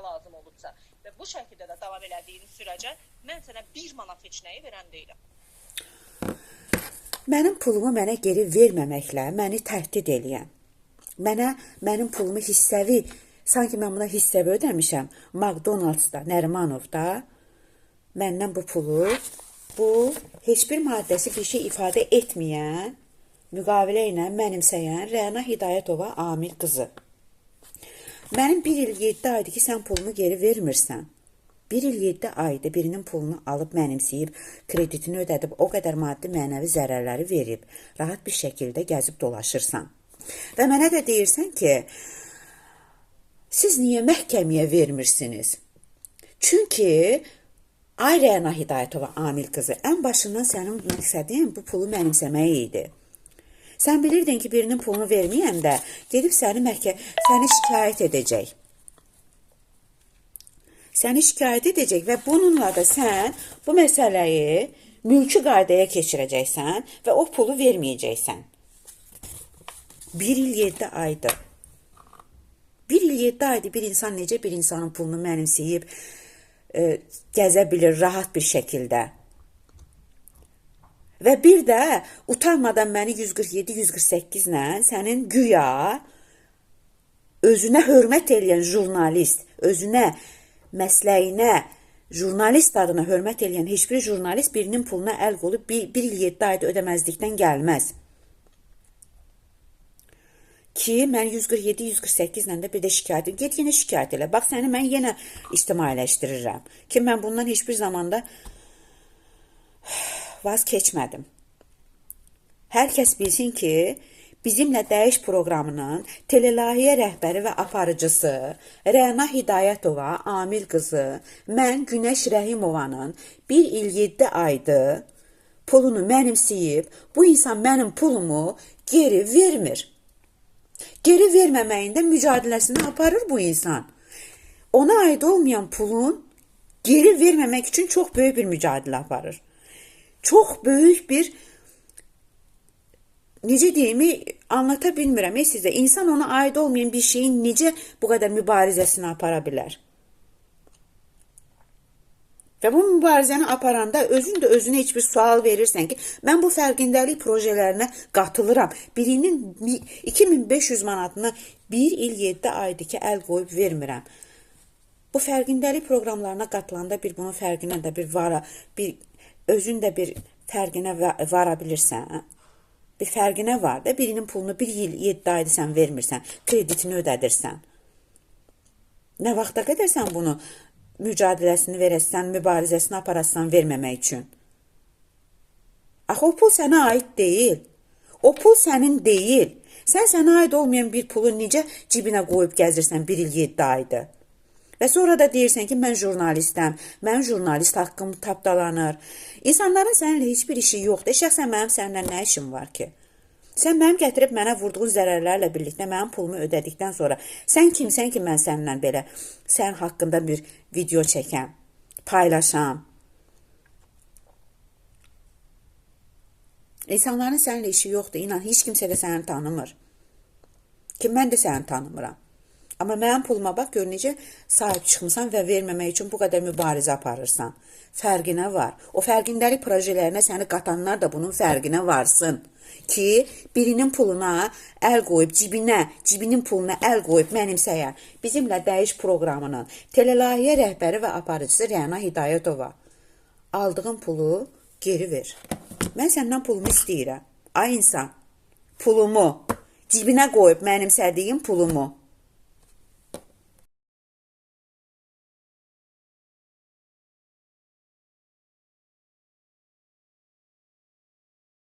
lazım olubsa və bu şəkildə də davam elədiyin sürəcə mən sənə 1 manat heç nəyi verən deyiləm. Mənim pulumu mənə geri verməməklə məni təhdid eləyən, mənim pulumu hissəvi, sanki mən buna hissəvi ödəmişəm, McDonald's-da, Nərimanovda, məndən bu pulu, bu heç bir maddəsi bir şey ifadə etməyən, müqavilə ilə mənimsəyən Rəna Hidayətova Amil qızı. Mənim 1 il 7 aydır ki, sən pulumu geri vermirsən. 1 il 7 ayda birinin pulunu alıb mənimsəyib, kreditini ödədib, o qədər maddi mənəvi zərərləri verib, rahat bir şəkildə gəzib dolaşırsan. Və mənə də deyirsən ki, siz niyə məhkəməyə vermirsiniz? Çünki, ay Rəna Hidayətova Amil qızı, ən başından sənin məqsədin bu pulu mənimsəmək idi. Sən bilirdin ki, birinin pulunu verməyəndə gedib səni şikayət edəcək. Səni şikayət edəcək və bununla da sən bu məsələyi mülki qaydaya keçirəcəksən və o pulu verməyəcəksən. 1 il 7 aydır. 1 il 7 aydır bir insan necə bir insanın pulunu mənimsəyib, gəzə bilir rahat bir şəkildə. Və bir də utanmadan məni 147-148 ilə sənin güya özünə hörmət eləyən jurnalist, özünə məsləyinə, jurnalist adına hörmət eləyən heç bir jurnalist birinin puluna əl qoyub 1 il 7 ayda ödəməzlikdən gəlməz. Ki, mən 147-148 ilə də bir də şikayət edirəm. Get yenə şikayət elə. Bax, səni mən yenə ictimailəşdirirəm. Ki, mən bundan heç bir zamanda vaz keçmədim. Hər kəs bilsin ki, bizimlə Dəyiş proqramının telelayihə rəhbəri və aparıcısı Rəna Hidayətova Amil qızı, mən Günəş Rəhimovanın 1 il 7 aydır pulunu mənimsəyib, bu insan mənim pulumu geri vermir. Geri verməməyində mücadiləsini aparır bu insan. Ona aid olmayan pulun geri verməmək üçün çox böyük bir mücadilə aparır. Çox böyük bir, necə deyimi anlata bilmirəm sizə. İnsan ona aid olmayan bir şeyin necə bu qədər mübarizəsini apara bilər? Və bu mübarizəni aparanda özün də özünə heç bir sual verirsən ki, mən bu fərqindəlik projələrinə qatılıram. Birinin 2500 manatını 1 il 7 aydır ki, əl qoyub vermirəm. Bu fərqindəlik proqramlarına qatılanda bir bunun fərqinə də özün də bir fərqinə vara bilirsən. Bir fərqinə var da, birinin pulunu 1 il 7 aydır sən vermirsən, kreditini ödədirsən. Nə vaxta qədər sən bunu mücadiləsini verəsən, mübarizəsini aparasan verməmək üçün? Axı o pul sənə aid deyil. O pul sənin deyil. Sən sənə aid olmayan bir pulu necə cibinə qoyub gəzirsən 1 il 7 aydır? Və sonra da deyirsən ki, mən jurnalistəm, mən jurnalist haqqım tapdalanır. İnsanların səninlə heç bir işi yoxdur. Şəxsən mənim səninlə nə işim var ki? Sən mənim gətirib mənə vurduğun zərərlərlə birlikdə mənim pulumu ödədikdən sonra sən kimsən ki, mən səninlə belə sən haqqında bir video çəkəm, paylaşam. İnsanların səninlə işi yoxdur. İnan, heç kimsə də səni tanımır. Ki, mən də səni tanımıram. Amma mənim puluma bax, gör necə sahib çıxmısan və verməmək üçün bu qədər mübarizə aparırsan. Fərqinə var. O fərqindəlik projələrinə səni qatanlar da bunun fərqinə varsın. Ki, birinin puluna əl qoyub, cibinin puluna əl qoyub mənimsəyən bizimlə Dəyiş proqramının telelayihə rəhbəri və aparıcısı Rəna Hidayətova aldığın pulu geri ver. Mən səndən pulumu istəyirəm. Ay insan, pulumu, cibinə qoyub mənimsədiyim pulumu.